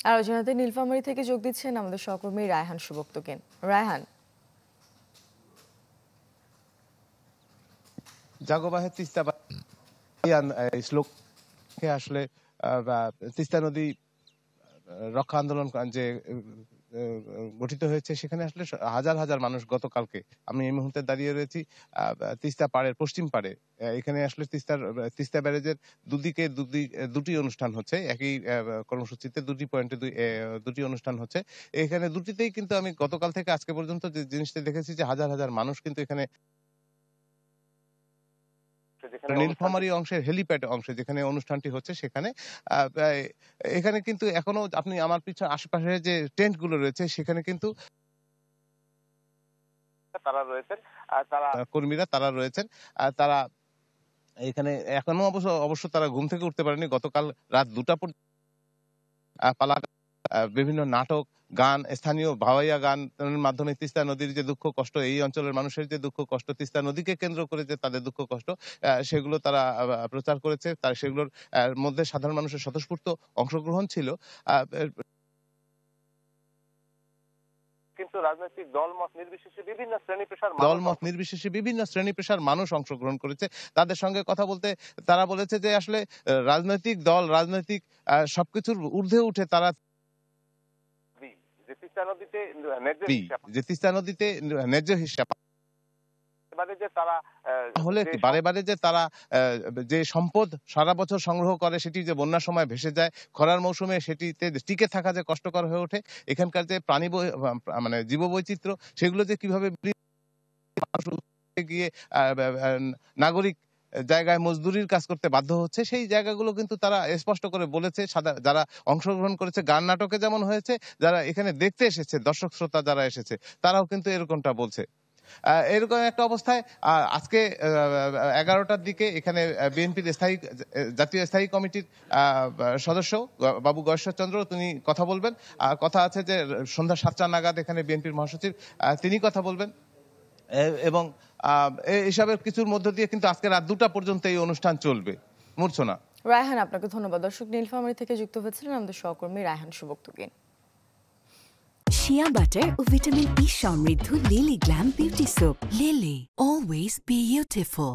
আলোচনাতে নীলফামারী থেকে যোগ দিচ্ছেন আমাদের সহকর্মী রায়হান সুবক্তকেন। রায়হান, জাগোবাহে তিস্তা শ্লোকে আসলে তিস্তা নদী রক্ষা আন্দোলন যে গঠিত হয়েছে, সেখানে আসলে হাজার হাজার মানুষ গতকালকে, আমি এই মুহূর্তে দাঁড়িয়ে রয়েছি তিস্তা পাড়ের পশ্চিম পাড়ে। এখানে আসলে তিস্তা ব্যারেজের দুদিকে দুটি অনুষ্ঠান হচ্ছে, একই কর্মসূচিতে দুটি পয়েন্টে দুটি অনুষ্ঠান হচ্ছে। এখানে দুটিতেই কিন্তু আমি গতকাল থেকে আজকে পর্যন্ত যে জিনিসটা দেখেছি যে হাজার হাজার মানুষ কিন্তু এখানে নীলফামারী অংশের হেলিপ্যাড অংশে যেখানে অনুষ্ঠানটি হচ্ছে সেখানে এখানে কিন্তু এখনো আপনি আমার পিছনে আশেপাশে যে টেন্ট গুলো রয়েছে সেখানে কিন্তু তারা রয়েছেন, কর্মীরা তারা রয়েছেন। তারা এখানে এখনো অবশ্য তারা ঘুম থেকে উঠতে পারেনি। গতকাল রাত 2টা পর্যন্ত পালা বিভিন্ন নাটক, গান, স্থানীয় ভাওয়াইয়া গানের মাধ্যমে তিস্তা নদীর যে দুঃখ কষ্ট, এই অঞ্চলের মানুষের যে দুঃখ কষ্ট, তিস্তা নদীকে কেন্দ্র করে যে তাদের দুঃখ কষ্ট, সেগুলো তারা প্রচার করেছে। তার সেগুলোর মধ্যে সাধারণ মানুষের স্বতঃস্ফূর্ত অংশগ্রহণ ছিল। কিন্তু রাজনৈতিক দলমত নির্বিশেষে বিভিন্ন শ্রেণী পেশার মানুষ অংশগ্রহণ করেছে। তাদের সঙ্গে কথা বলতে তারা বলেছে যে আসলে রাজনৈতিক দল, রাজনৈতিক সবকিছুর ঊর্ধ্বে উঠে তারা যে তিস্তা নদীতে ন্যায্য হিসাব হলে বারে বারে যে তারা যে সম্পদ সারা বছর সংগ্রহ করে সেটি যে বন্যার সময় ভেসে যায়, খরার মৌসুমে সেটিতে টিকে থাকা যে কষ্টকর হয়ে ওঠে, এখানকার যে মানে জীববৈচিত্র্য সেগুলো যে কিভাবে গিয়ে নাগরিক জায়গায় মজদুরির কাজ করতে বাধ্য হচ্ছে, সেই জায়গাগুলো কিন্তু তারা স্পষ্ট করে বলেছে। যারা অংশগ্রহণ করেছে গান নাটকে যেমন হয়েছে, যারা এখানে দেখতে এসেছে, দর্শক শ্রোতা যারা এসেছে, তারাও কিন্তু এরকমটা বলছে। এরকম একটা অবস্থায় আজকে 11টার দিকে এখানে বিএনপির জাতীয় স্থায়ী কমিটির সদস্য বাবু গয়েশ্বরচন্দ্র তিনি কথা বলবেন। কথা আছে যে সন্ধ্যা 7টা নাগাদ এখানে বিএনপির মহাসচিব তিনি কথা বলবেন এবং এইসবের কিছুর মধ্য দিয়ে কিন্তু আজকে রাত 2টা পর্যন্ত এই অনুষ্ঠান চলবে। মূর্ছনা। রায়হান, আপনাকে ধন্যবাদ। দর্শক, নীলফামারী থেকে যুক্ত হয়েছিলেন আমাদের সহকর্মী রায়হান সুবক্তকেন। শিয়া বাটার ও ভিটামিন ই সমৃদ্ধ lily glam beauty soap. Lily, always beautiful.